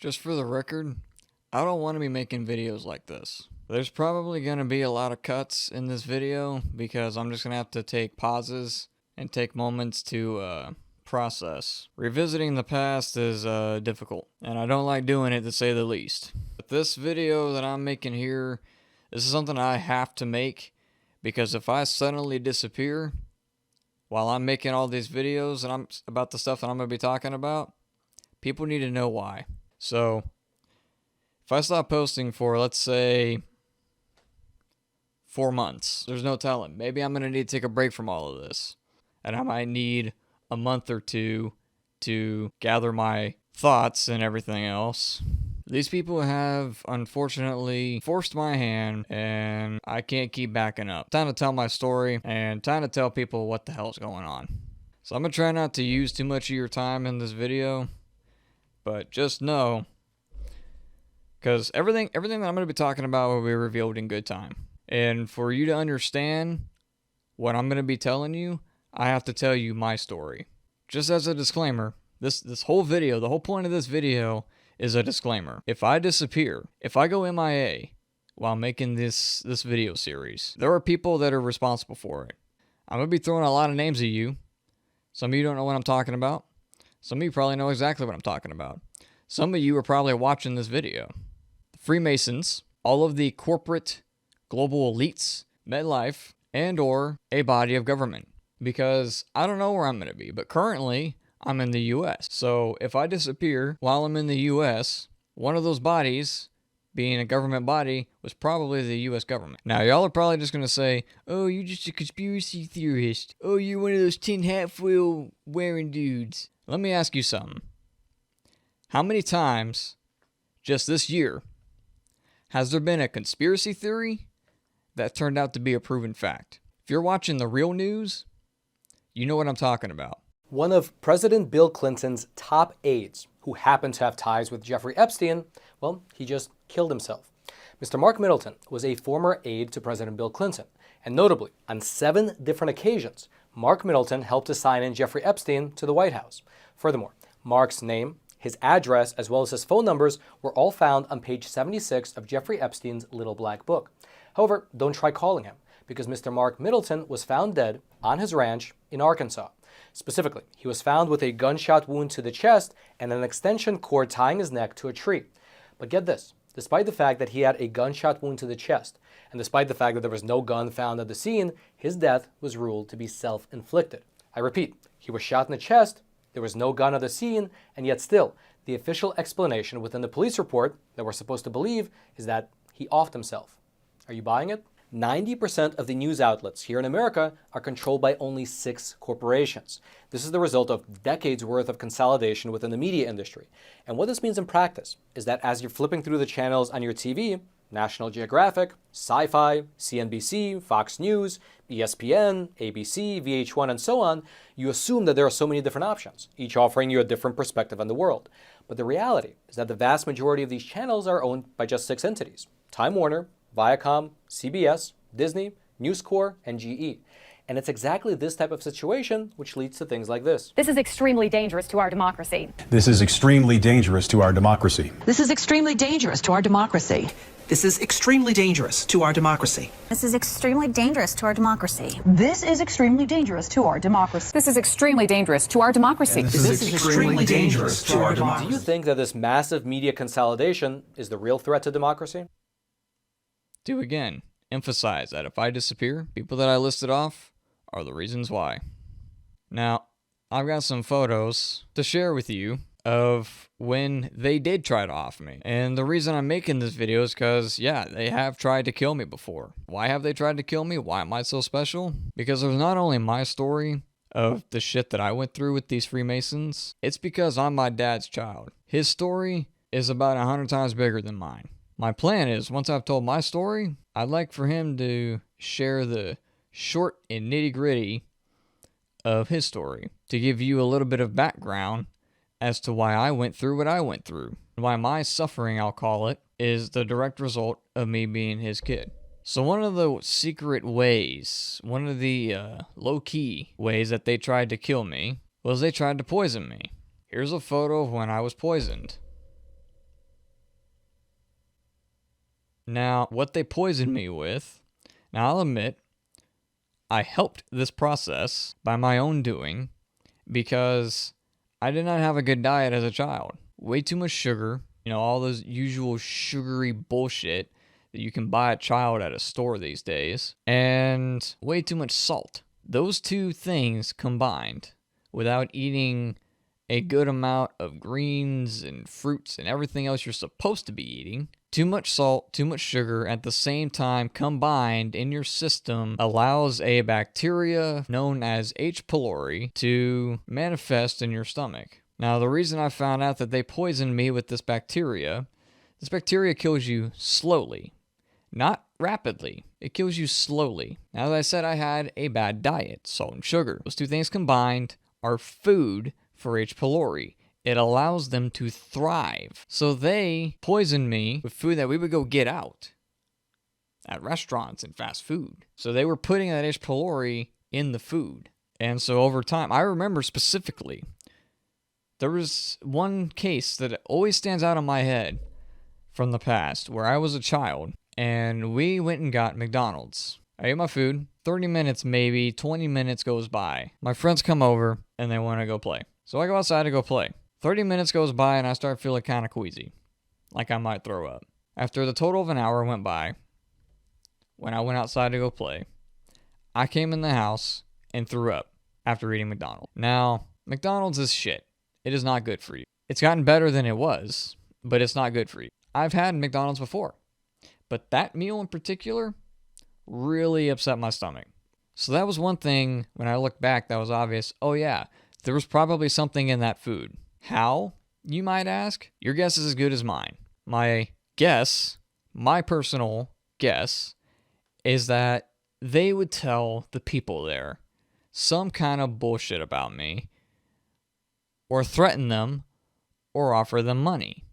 Just for the record, I don't want to be making videos like this. There's probably going to be a lot of cuts in this video because I'm just going to have to take pauses and take moments to process. Revisiting the past is difficult, and I don't like doing it, to say the least. But this video that I'm making here, this is something I have to make, because if I suddenly disappear while I'm making all these videos and I'm about the stuff that I'm going to be talking about, people need to know why. So if I stop posting for, let's say, 4 months, there's no telling. Maybe I'm going to need to take a break from all of this. And I might need a month or two to gather my thoughts and everything else. These people have, unfortunately, forced my hand, and I can't keep backing up. Time to tell my story, and time to tell people what the hell's going on. So I'm going to try not to use too much of your time in this video, but just know, because everything that I'm going to be talking about will be revealed in good time. And for you to understand what I'm going to be telling you, I have to tell you my story. Just as a disclaimer, this whole video, the whole point of this video is a disclaimer. If I disappear, if I go MIA while making this video series, there are people that are responsible for it. I'm going to be throwing a lot of names at you. Some of you don't know what I'm talking about. Some of you probably know exactly what I'm talking about. Some of you are probably watching this video. The Freemasons, all of the corporate global elites, MetLife, and or a body of government. Because I don't know where I'm going to be, but currently I'm in the US. So if I disappear while I'm in the US, one of those bodies, being a government body, was probably the US government. Now y'all are probably just going to say, oh, you're just a conspiracy theorist. Oh, you're one of those tin hat foil wearing dudes. Let me ask you something. How many times, just this year, has there been a conspiracy theory that turned out to be a proven fact? If you're watching the real news, you know what I'm talking about. One of President Bill Clinton's top aides, who happened to have ties with Jeffrey Epstein, well, he just killed himself. Mr. Mark Middleton was a former aide to President Bill Clinton, and notably, on 7 different occasions, Mark Middleton helped assign in Jeffrey Epstein to the White House. Furthermore, Mark's name, his address, as well as his phone numbers were all found on page 76 of Jeffrey Epstein's Little Black Book. However, don't try calling him, because Mr. Mark Middleton was found dead on his ranch in Arkansas. Specifically, he was found with a gunshot wound to the chest and an extension cord tying his neck to a tree. But get this, despite the fact that he had a gunshot wound to the chest, and despite the fact that there was no gun found at the scene, his death was ruled to be self-inflicted. I repeat, he was shot in the chest, there was no gun at the scene, and yet still, the official explanation within the police report that we're supposed to believe is that he offed himself. Are you buying it? 90% of the news outlets here in America are controlled by only 6 corporations. This is the result of decades worth of consolidation within the media industry. And what this means in practice is that as you're flipping through the channels on your TV, National Geographic, Sci-Fi, CNBC, Fox News, ESPN, ABC, VH1, and so on, you assume that there are so many different options, each offering you a different perspective on the world. But the reality is that the vast majority of these channels are owned by just 6 entities: Time Warner, Viacom, CBS, Disney, News Corp, and GE. And it's exactly this type of situation which leads to things like this. This is extremely dangerous to our democracy. This is extremely dangerous to our democracy. This is extremely dangerous to our democracy. This is extremely dangerous to our democracy. This is extremely dangerous to our democracy. This is extremely dangerous to our democracy. This is extremely dangerous to our democracy. This is extremely dangerous to our democracy. Do you think that this massive media consolidation is the real threat to democracy? Do again emphasize that if I disappear, people that I listed off are the reasons why. Now, I've got some photos to share with you of when they did try to off me. And the reason I'm making this video is because, yeah, they have tried to kill me before. Why have they tried to kill me? Why am I so special? Because there's not only my story of the shit that I went through with these Freemasons, it's because I'm my dad's child. His story is about 100 times bigger than mine. My plan is, once I've told my story, I'd like for him to share the short and nitty-gritty of his story, to give you a little bit of background as to why I went through what I went through. Why my suffering, I'll call it, is the direct result of me being his kid. So one of the secret ways, one of the low-key ways that they tried to kill me was they tried to poison me. Here's a photo of when I was poisoned. Now, what they poisoned me with, now I'll admit, I helped this process by my own doing because I did not have a good diet as a child. Way too much sugar, all those usual sugary bullshit that you can buy a child at a store these days, and way too much salt. Those two things combined, without eating a good amount of greens and fruits and everything else you're supposed to be eating, too much salt, too much sugar at the same time combined in your system allows a bacteria known as H. pylori to manifest in your stomach. Now, the reason I found out that they poisoned me with this bacteria kills you slowly, not rapidly. It kills you slowly. Now, as I said, I had a bad diet, salt and sugar. Those two things combined are food for H. pylori. It allows them to thrive. So they poisoned me with food that we would go get out at restaurants and fast food. So they were putting that H. pylori in the food. And so over time, I remember specifically, there was one case that always stands out in my head from the past where I was a child and we went and got McDonald's. I ate my food, 30 minutes maybe, 20 minutes goes by. My friends come over and they want to go play. So I go outside to go play. 30 minutes goes by and I start feeling kind of queasy, like I might throw up. After the total of an hour went by, when I went outside to go play, I came in the house and threw up after eating McDonald's. Now, McDonald's is shit. It is not good for you. It's gotten better than it was, but it's not good for you. I've had McDonald's before, but that meal in particular really upset my stomach. So that was one thing when I look back that was obvious. Oh yeah, there was probably something in that food. How, you might ask? Your guess is as good as mine. My personal guess, is that they would tell the people there some kind of bullshit about me, or threaten them, or offer them money,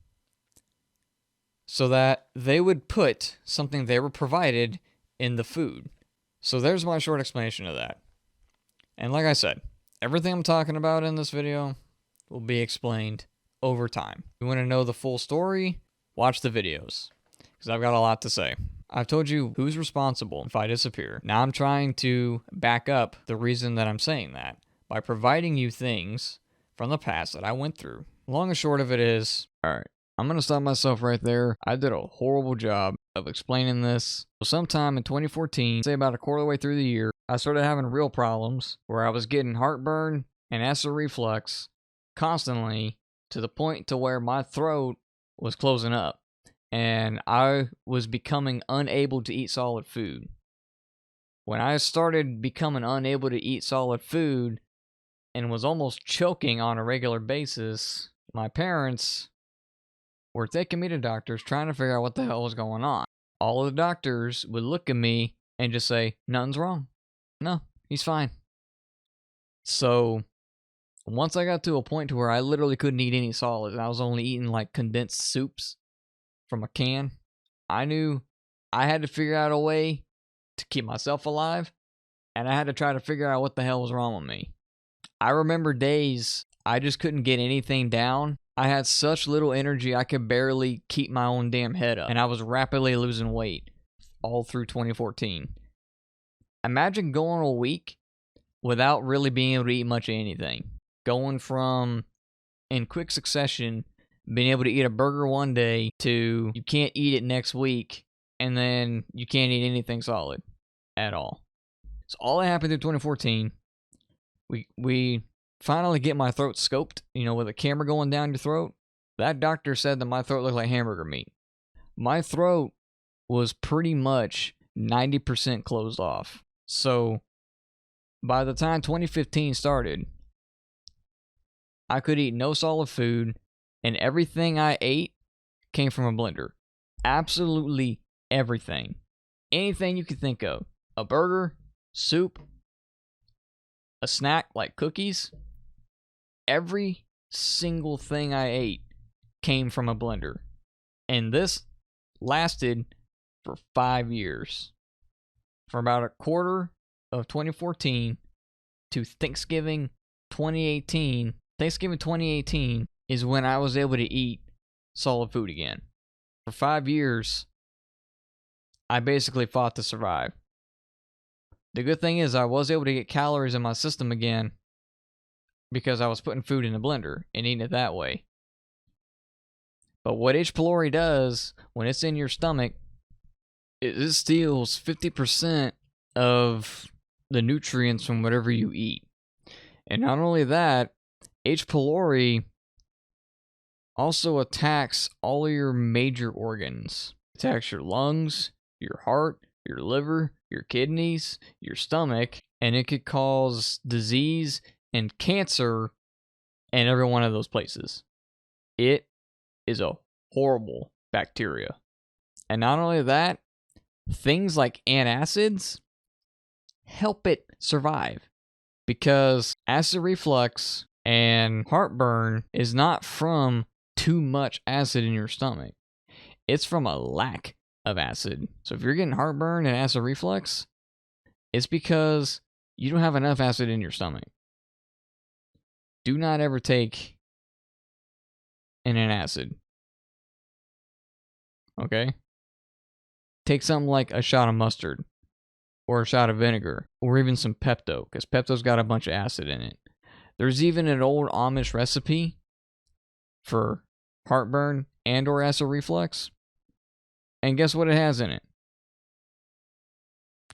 so that they would put something they were provided in the food. So there's my short explanation of that. And like I said, everything I'm talking about in this video will be explained over time. If you want to know the full story, watch the videos, because I've got a lot to say. I've told you who's responsible if I disappear. Now I'm trying to back up the reason that I'm saying that by providing you things from the past that I went through. Long and short of it is, alright, I'm going to stop myself right there. I did a horrible job of explaining this. So sometime in 2014, say about a quarter of the way through the year, I started having real problems where I was getting heartburn and acid reflux constantly, to the point to where my throat was closing up and I was becoming unable to eat solid food. When I started becoming unable to eat solid food and was almost choking on a regular basis, my parents were taking me to doctors trying to figure out what the hell was going on. All of the doctors would look at me and just say, nothing's wrong. No, he's fine. So once I got to a point to where I literally couldn't eat any solids, and I was only eating like condensed soups from a can, I knew I had to figure out a way to keep myself alive, and I had to try to figure out what the hell was wrong with me. I remember days I just couldn't get anything down. I had such little energy I could barely keep my own damn head up, and I was rapidly losing weight all through 2014. Imagine going a week without really being able to eat much of anything. Going from, in quick succession, being able to eat a burger one day to you can't eat it next week, and then you can't eat anything solid at all. So all that happened through 2014. We finally get my throat scoped, with a camera going down your throat. That doctor said that my throat looked like hamburger meat. My throat was pretty much 90% closed off. So by the time 2015 started, I could eat no solid food, and everything I ate came from a blender. Absolutely everything. Anything you could think of. A burger, soup, a snack like cookies. Every single thing I ate came from a blender. And this lasted for 5 years. From about a quarter of 2014 to Thanksgiving 2018. Thanksgiving 2018 is when I was able to eat solid food again. For 5 years, I basically fought to survive. The good thing is I was able to get calories in my system again because I was putting food in the blender and eating it that way. But what H. pylori does when it's in your stomach, it steals 50% of the nutrients from whatever you eat. And not only that, H. pylori also attacks all of your major organs. It attacks your lungs, your heart, your liver, your kidneys, your stomach, and it could cause disease and cancer in every one of those places. It is a horrible bacteria. And not only that, things like antacids help it survive, because acid reflux and heartburn is not from too much acid in your stomach. It's from a lack of acid. So if you're getting heartburn and acid reflux, it's because you don't have enough acid in your stomach. Do not ever take an antacid. Okay? Take something like a shot of mustard, or a shot of vinegar, or even some Pepto, because Pepto's got a bunch of acid in it. There's even an old Amish recipe for heartburn and or acid reflux. And guess what it has in it?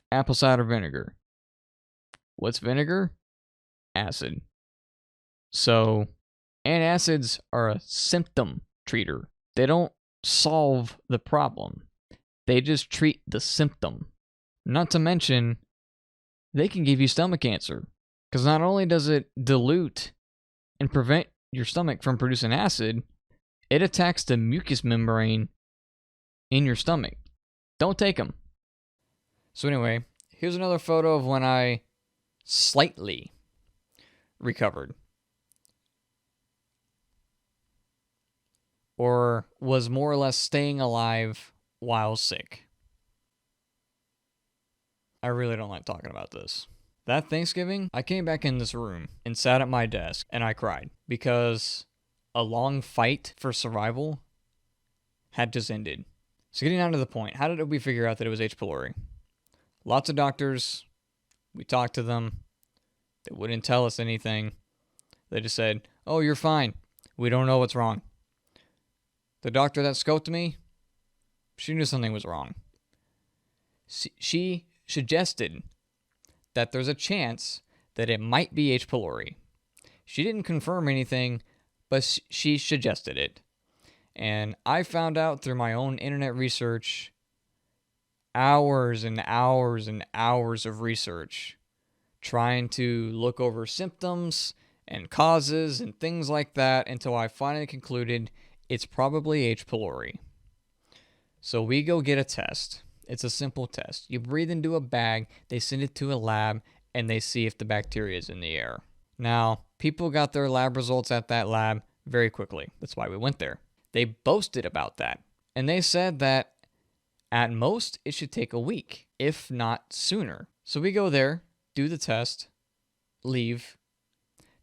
Apple cider vinegar. What's vinegar? Acid. So, antacids are a symptom treater. They don't solve the problem. They just treat the symptom. Not to mention, they can give you stomach cancer. Because not only does it dilute and prevent your stomach from producing acid, it attacks the mucous membrane in your stomach. Don't take them. So anyway, here's another photo of when I slightly recovered. Or was more or less staying alive while sick. I really don't like talking about this. That Thanksgiving, I came back in this room and sat at my desk and I cried because a long fight for survival had just ended. So getting down to the point, how did we figure out that it was H. pylori? Lots of doctors, we talked to them, they wouldn't tell us anything. They just said, oh, you're fine. We don't know what's wrong. The doctor that scoped me, she knew something was wrong. She suggested that there's a chance that it might be H. pylori. She didn't confirm anything, but she suggested it. And I found out through my own internet research, hours and hours and hours of research, trying to look over symptoms and causes and things like that until I finally concluded it's probably H. pylori. So we go get a test. It's a simple test. You breathe into a bag, they send it to a lab, and they see if the bacteria is in the air. Now, people got their lab results at that lab very quickly. That's why we went there. They boasted about that. And they said that at most, it should take a week, if not sooner. So we go there, do the test, leave.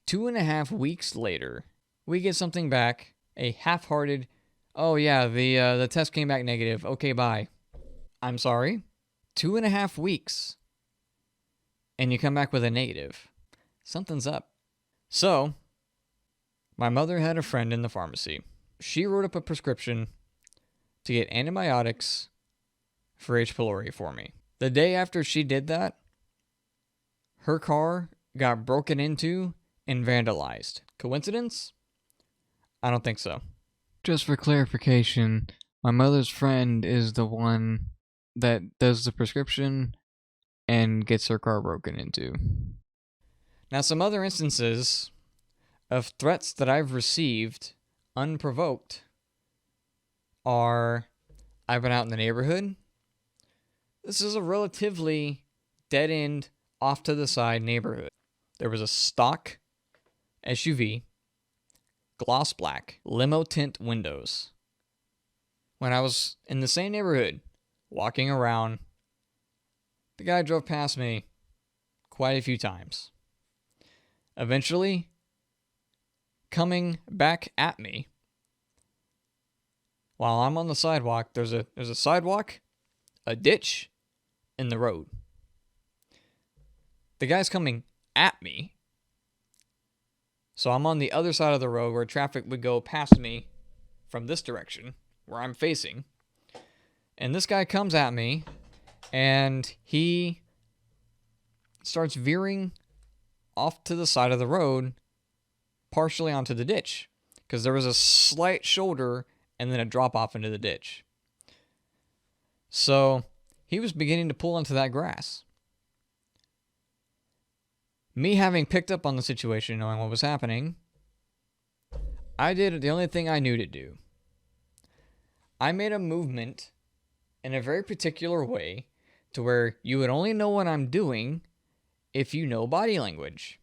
2.5 weeks later, we get something back, a half-hearted, oh yeah, the test came back negative, okay, bye. I'm sorry? 2.5 weeks. And you come back with a negative. Something's up. So, my mother had a friend in the pharmacy. She wrote up a prescription to get antibiotics for H. pylori for me. The day after she did that, her car got broken into and vandalized. Coincidence? I don't think so. Just for clarification, my mother's friend is the one that does the prescription and gets her car broken into. Now, some other instances of threats that I've received unprovoked are I've been out in the neighborhood. This is a relatively dead-end, off-to-the-side neighborhood. There was a stock SUV, gloss black, limo tint windows. When I was in the same neighborhood, walking around, the guy drove past me quite a few times. Eventually, coming back at me, while I'm on the sidewalk, there's a sidewalk, a ditch in the road. The guy's coming at me. So I'm on the other side of the road where traffic would go past me from this direction, where I'm facing. And this guy comes at me, and he starts veering off to the side of the road, partially onto the ditch, because there was a slight shoulder and then a drop off into the ditch. So he was beginning to pull into that grass. Me having picked up on the situation, knowing what was happening, I did the only thing I knew to do. I made a movement in a very particular way to where you would only know what I'm doing if you know body language.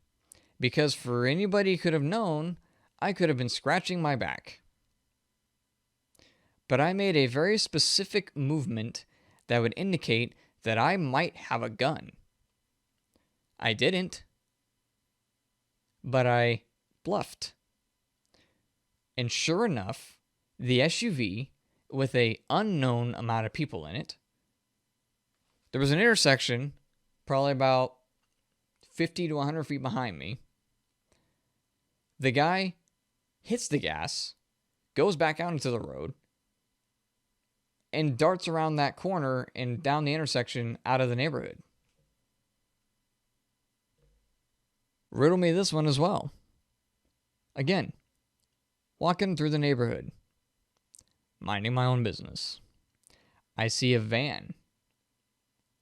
Because for anybody who could have known, I could have been scratching my back. But I made a very specific movement that would indicate that I might have a gun. I didn't, but I bluffed. And sure enough, the SUV, with an unknown amount of people in it, there was an intersection probably about 50 to 100 feet behind me. The guy hits the gas, goes back out into the road, and darts around that corner and down the intersection out of the neighborhood. Riddle me this one as well. Again, walking through the neighborhood, minding my own business. I see a van.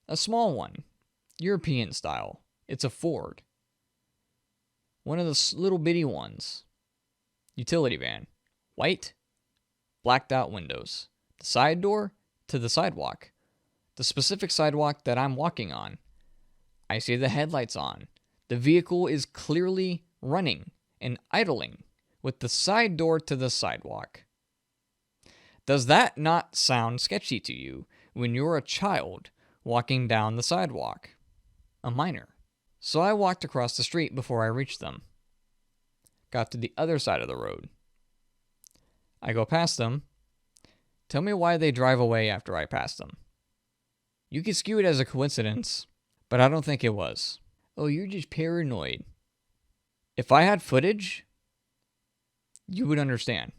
A small one, European style. It's a Ford. One of the little bitty ones. Utility van. White, blacked out windows. The side door to the sidewalk. The specific sidewalk that I'm walking on. I see the headlights on. The vehicle is clearly running and idling with the side door to the sidewalk. Does that not sound sketchy to you when you're a child walking down the sidewalk? A minor. So I walked across the street before I reached them. Got to the other side of the road. I go past them. Tell me why they drive away after I pass them. You could skew it as a coincidence, but I don't think it was. Oh, you're just paranoid. If I had footage, you would understand.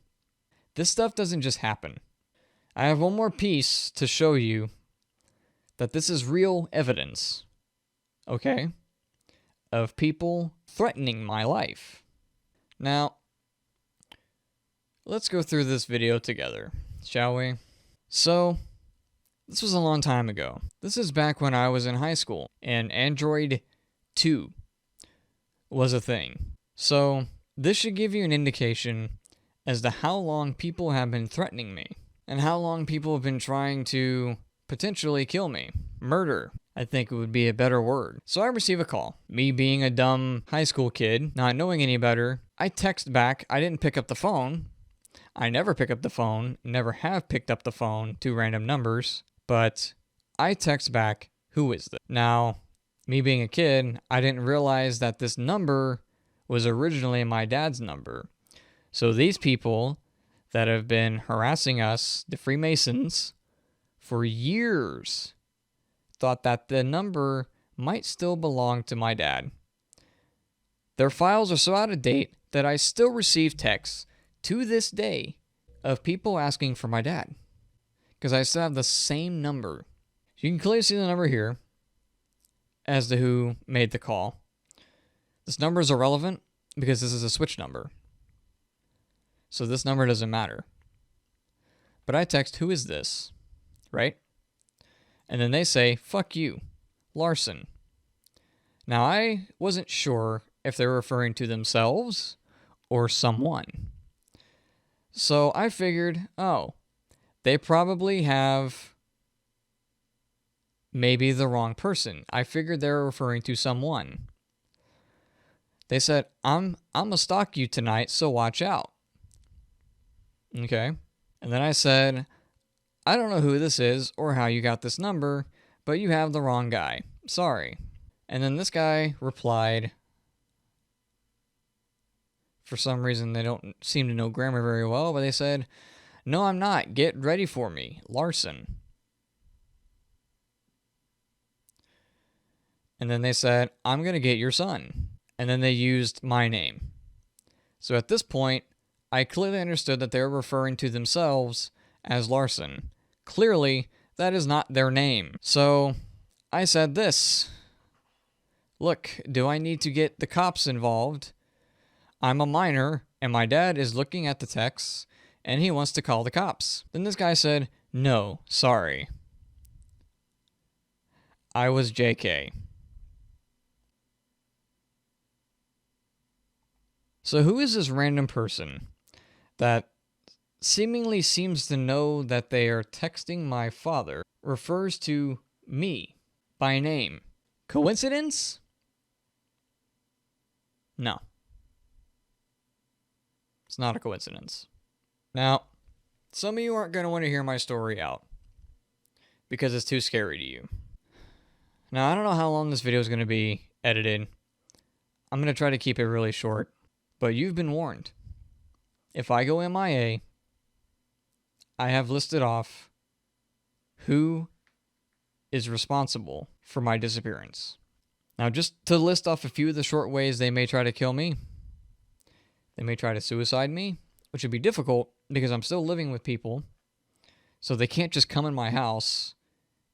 This stuff doesn't just happen. I have one more piece to show you that this is real evidence, okay, of people threatening my life. Now, let's go through this video together, shall we? So, this was a long time ago. This is back when I was in high school, and Android 2 was a thing. So, this should give you an indication as to how long people have been threatening me, and how long people have been trying to potentially kill me. Murder, I think it would be a better word. So I receive a call. Me being a dumb high school kid, not knowing any better, I text back. I didn't pick up the phone. I never pick up the phone, never have picked up the phone to random numbers, but I text back, who is this? Now, me being a kid, I didn't realize that this number was originally my dad's number. So these people that have been harassing us, the Freemasons, for years, thought that the number might still belong to my dad. Their files are so out of date that I still receive texts to this day of people asking for my dad, because I still have the same number. You can clearly see the number here as to who made the call. This number is irrelevant because this is a switch number. So this number doesn't matter. But I text, who is this? Right? And then they say, fuck you, Larson. Now I wasn't sure if they were referring to themselves or someone. So I figured, oh, they probably have maybe the wrong person. I figured they were referring to someone. They said, I'm gonna stalk you tonight, so watch out. Okay. And then I said, I don't know who this is or how you got this number, but you have the wrong guy. Sorry. And then this guy replied, for some reason they don't seem to know grammar very well, but they said, no, I'm not. Get ready for me, Larson. And then they said, I'm going to get your son. And then they used my name. So at this point, I clearly understood that they were referring to themselves as Larson. Clearly, that is not their name. So I said this. Look, do I need to get the cops involved? I'm a minor, and my dad is looking at the texts, and he wants to call the cops. Then this guy said, no, sorry. I was JK. So who is this random person that seemingly seems to know that they are texting my father, refers to me by name? Coincidence? No. It's not a coincidence. Now, some of you aren't going to want to hear my story out because it's too scary to you. Now, I don't know how long this video is going to be edited. I'm going to try to keep it really short, but you've been warned. If I go MIA, I have listed off who is responsible for my disappearance. Now, just to list off a few of the short ways they may try to kill me. They may try to suicide me, which would be difficult because I'm still living with people. So they can't just come in my house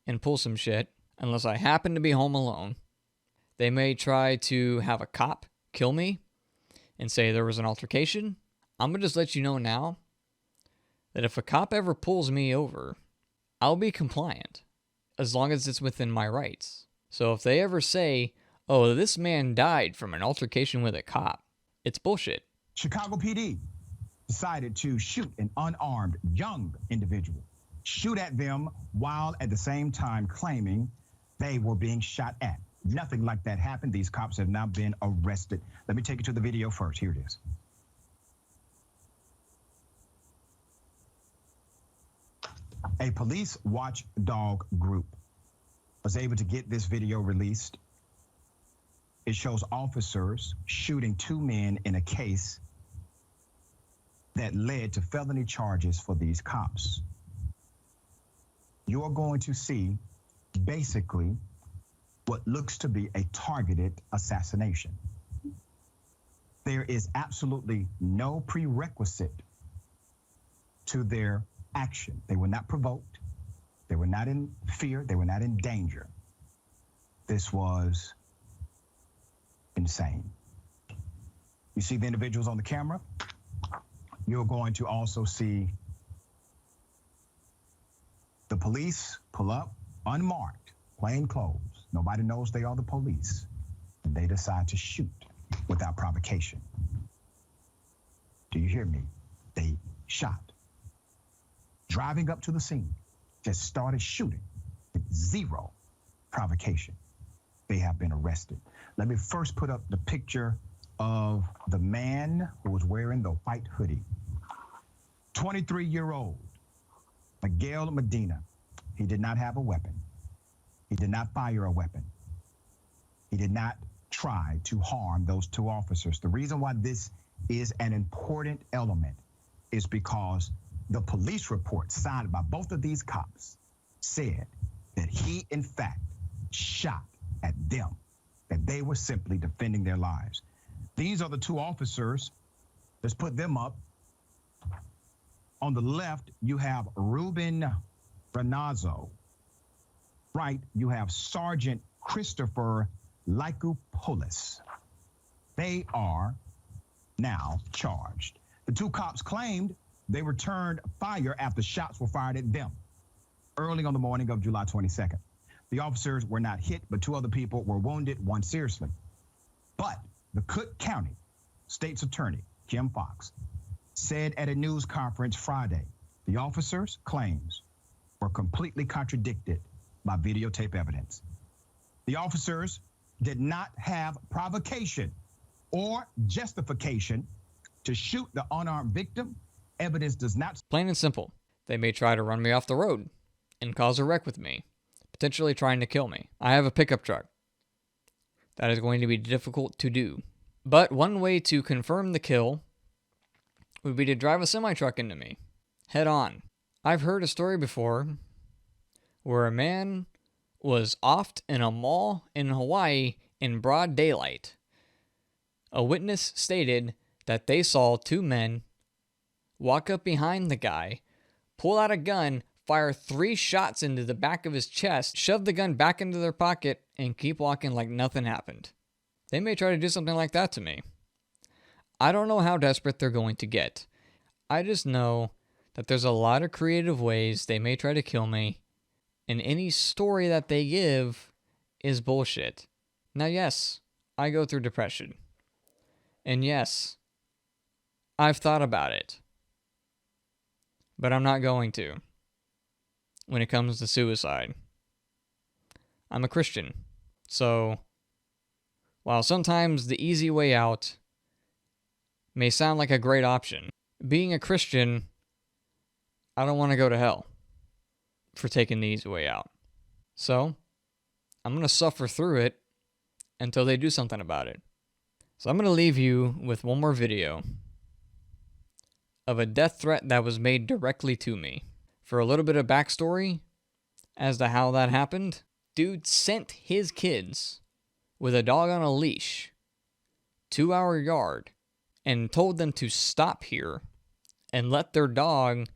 and pull some shit unless I happen to be home alone. They may try to have a cop kill me and say there was an altercation. I'm going to just let you know now that if a cop ever pulls me over, I'll be compliant as long as it's within my rights. So if they ever say, oh, this man died from an altercation with a cop, it's bullshit. Chicago PD decided to shoot an unarmed young individual, shoot at them while at the same time claiming they were being shot at. Nothing like that happened. These cops have now been arrested. Let me take you to the video first. Here it is. A police watchdog group was able to get this video released. It shows officers shooting two men in a case that led to felony charges for these cops. You're going to see basically what looks to be a targeted assassination. There is absolutely no prerequisite to their action. They were not provoked. They were not in fear. They were not in danger. This was insane. You see the individuals on the camera? You're going to also see the police pull up, unmarked, plain clothes. Nobody knows they are the police. And they decide to shoot without provocation. Do you hear me? They shot. Driving up to the scene, just started shooting with zero provocation. They have been arrested. Let me first put up the picture of the man who was wearing the white hoodie. 23-year-old Miguel Medina. He did not have a weapon. He did not fire a weapon. He did not try to harm those two officers. The reason why this is an important element is because the police report signed by both of these cops said that he, in fact, shot at them, that they were simply defending their lives. These are the two officers. Let's put them up. On the left, you have Ruben Renazzo. Right, you have Sergeant Christopher Lycopoulos. They are now charged. The two cops claimed they returned fire after shots were fired at them early on the morning of July 22nd. The officers were not hit, but two other people were wounded, one seriously. But the Cook County State's Attorney, Kim Fox, said at a news conference Friday, the officers' claims were completely contradicted by videotape evidence. The officers did not have provocation or justification to shoot the unarmed victim. Evidence does not. Plain and simple. They may try to run me off the road and cause a wreck with me, potentially trying to kill me. I have a pickup truck. That is going to be difficult to do. But one way to confirm the kill would be to drive a semi-truck into me, head on. I've heard a story before where a man was offed in a mall in Hawaii in broad daylight. A witness stated that they saw two men walk up behind the guy, pull out a gun, fire 3 shots into the back of his chest, shove the gun back into their pocket, and keep walking like nothing happened. They may try to do something like that to me. I don't know how desperate they're going to get. I just know that there's a lot of creative ways they may try to kill me, and any story that they give is bullshit. Now, yes, I go through depression. And yes, I've thought about it. But I'm not going to when it comes to suicide. I'm a Christian, so while sometimes the easy way out may sound like a great option, being a Christian, I don't want to go to hell for taking the easy way out. So I'm going to suffer through it until they do something about it. So I'm going to leave you with one more video of a death threat that was made directly to me. For a little bit of backstory as to how that happened, dude sent his kids with a dog on a leash to our yard and told them to stop here and let their dog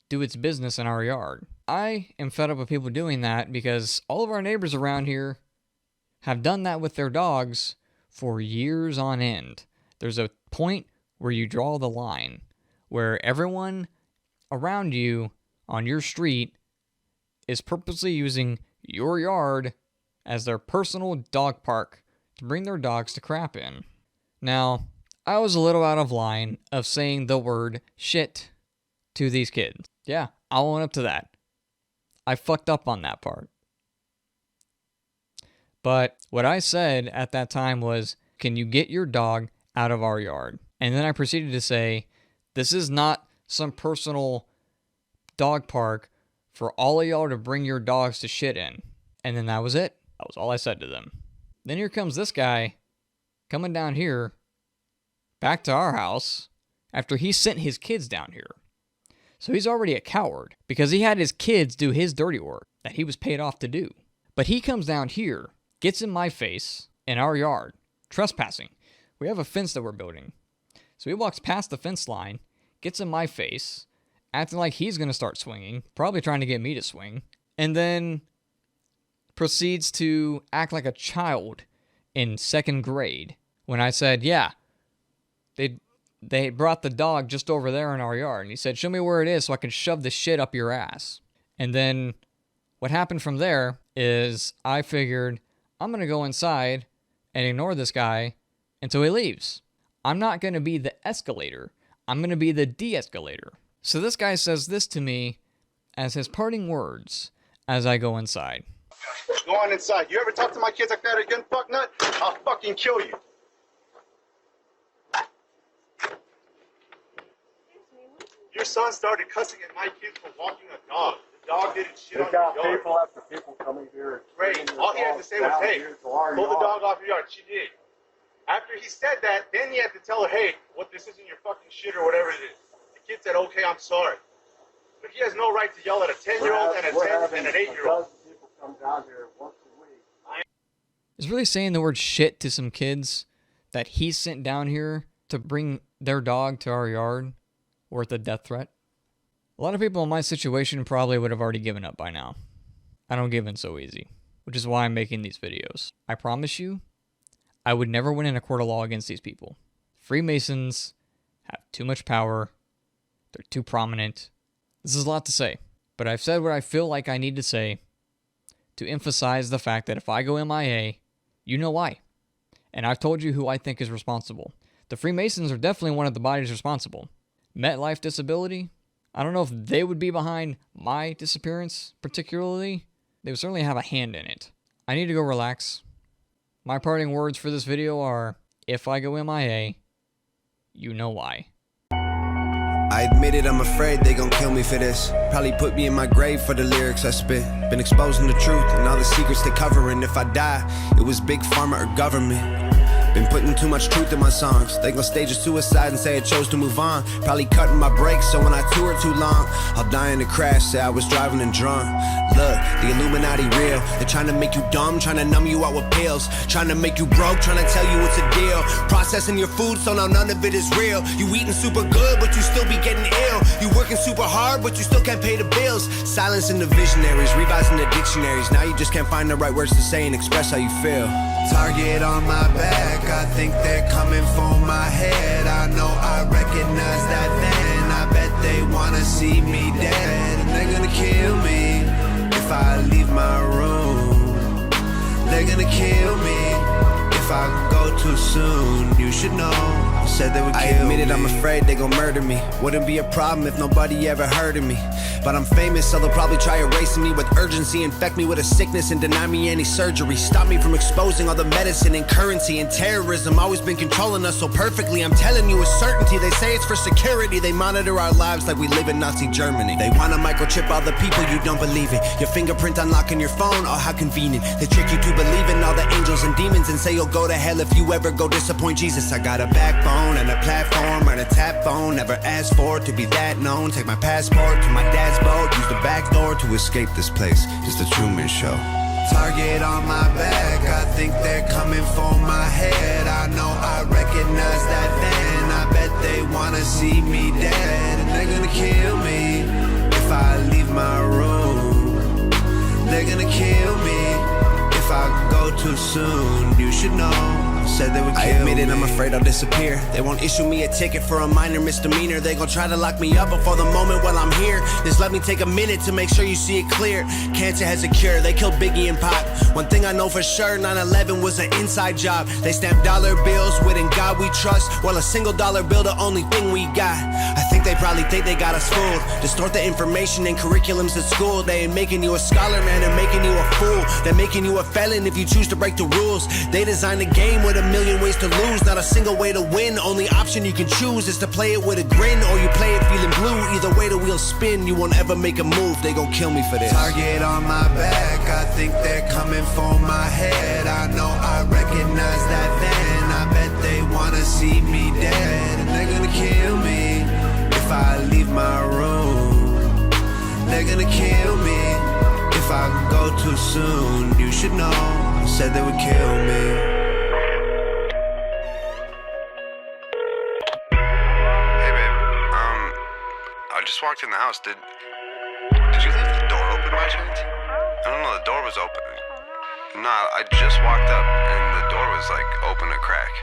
do its business in our yard. I am fed up with people doing that because all of our neighbors around here have done that with their dogs for years on end. There's a point where you draw the line, where everyone around you on your street is purposely using your yard as their personal dog park to bring their dogs to crap in. Now, I was a little out of line of saying the word shit to these kids. Yeah, I'll own up to that. I fucked up on that part. But what I said at that time was, can you get your dog out of our yard? And then I proceeded to say, this is not some personal dog park for all of y'all to bring your dogs to shit in. And then that was it. That was all I said to them. Then here comes this guy coming down here back to our house after he sent his kids down here. So he's already a coward because he had his kids do his dirty work that he was paid off to do. But he comes down here, gets in my face in our yard, trespassing. We have a fence that we're building. So he walks past the fence line, gets in my face, acting like he's going to start swinging, probably trying to get me to swing, and then proceeds to act like a child in 2nd grade when I said, yeah, they brought the dog just over there in our yard. And he said, show me where it is so I can shove the shit up your ass. And then what happened from there is I figured I'm going to go inside and ignore this guy until he leaves. I'm not going to be the escalator. I'm going to be the de-escalator. So this guy says this to me as his parting words as I go inside. Go on inside. You ever talk to my kids like that again, fucknut? I'll fucking kill you. Your son started cussing at my kids for walking a dog. The dog didn't shit on your yard. People after people coming here. Great. All he had to say was, hey, pull the dog off your yard. She did. After he said that, then he had to tell her, hey, what, this isn't your fucking shit or whatever it is. The kid said, okay, I'm sorry. But he has no right to yell at a 10-year-old and an 8-year-old. People come down here once a week. Is really saying the word shit to some kids that he sent down here to bring their dog to our yard worth a death threat? A lot of people in my situation probably would have already given up by now. I don't give in so easy, which is why I'm making these videos. I promise you, I would never win in a court of law against these people. Freemasons have too much power. They're too prominent. This is a lot to say, but I've said what I feel like I need to say to emphasize the fact that if I go MIA, you know why. And I've told you who I think is responsible. The Freemasons are definitely one of the bodies responsible. MetLife Disability, I don't know if they would be behind my disappearance particularly. They would certainly have a hand in it. I need to go relax. My parting words for this video are, if I go MIA, you know why. I admit it, I'm afraid they gon' kill me for this. Probably put me in my grave for the lyrics I spit. Been exposing the truth and all the secrets they covering. If I die, it was big pharma or government. Been putting too much truth in my songs. They gon' stage a suicide and say I chose to move on. Probably cutting my brakes, so when I tour too long, I'll die in a crash, say I was driving and drunk. Look, the Illuminati real. They're trying to make you dumb, trying to numb you out with pills, trying to make you broke, trying to tell you it's a deal. Processing your food, so now none of it is real. You eating super good, but you still be getting ill. You working super hard, but you still can't pay the bills. Silencing the visionaries, revising the dictionaries. Now you just can't find the right words to say and express how you feel. Target on my back, I think they're coming for my head. I know I recognize that then. I bet they wanna see me dead, and they're gonna kill me if I leave my room. They're gonna kill me if I go too soon. You should know, said they would kill me. I admitted I'm afraid they gon' murder me. Wouldn't be a problem if nobody ever heard of me. But I'm famous, so they'll probably try erasing me with urgency, infect me with a sickness and deny me any surgery. Stop me from exposing all the medicine and currency and terrorism. Always been controlling us so perfectly. I'm telling you with certainty, they say it's for security. They monitor our lives like we live in Nazi Germany. They wanna microchip all the people, you don't believe it. Your fingerprint unlocking your phone, oh how convenient. They trick you to believe in all the angels and demons and say you'll go to hell if you ever go disappoint Jesus. I got a backbone and a platform and a tap phone. Never asked for it to be that known. Take my passport to my dad's boat. Use the back door to escape this place. It's the Truman Show. Target on my back, I think they're coming for my head. I know I recognize that then. I bet they wanna see me dead, and they're gonna kill me if I leave my room. They're gonna kill me if I go too soon. You should know, said they would kill me. I admitted I'm afraid I'll disappear. They won't issue me a ticket for a minor misdemeanor. They gon' try to lock me up before the moment while I'm here. Just let me take a minute to make sure you see it clear. Cancer has a cure, they killed Biggie and Pop. One thing I know for sure, 9/11 was an inside job. They stamped dollar bills with "In God We Trust," while a $1 bill the only thing we got. I think they probably think they got us fooled. Distort the information in curriculums at school. They ain't making you a scholar, man, they're making you a fool. They're making you a felon if you choose to break the rules. They designed a game with a million ways to lose, not a single way to win. Only option you can choose is to play it with a grin, or you play it feeling blue. Either way the wheels spin, you won't ever make a move. They gon' kill me for this. Target on my back, I think they're coming for my head. I know I recognize that then. I bet they wanna see me dead, and they're gonna kill me if I leave my room. They're gonna kill me if I go too soon. You should know, said they would kill me. I just walked in the house. Did you leave the door open by chance? I don't know, the door was open. Nah, I just walked up and the door was like open a crack.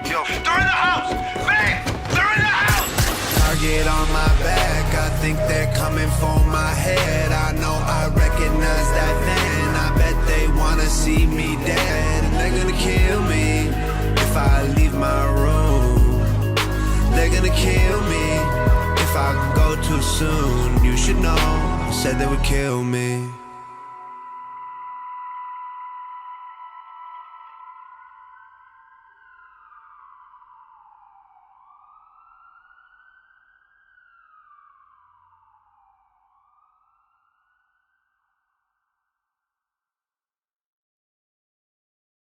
Yo, they're in the house! Babe! They're in the house! Target on my back, I think they're coming for my head. I know I recognize that then. I bet they wanna see me dead, and they're gonna kill me if I leave my room. They're gonna kill me if I go too soon. You should know, said they would kill me.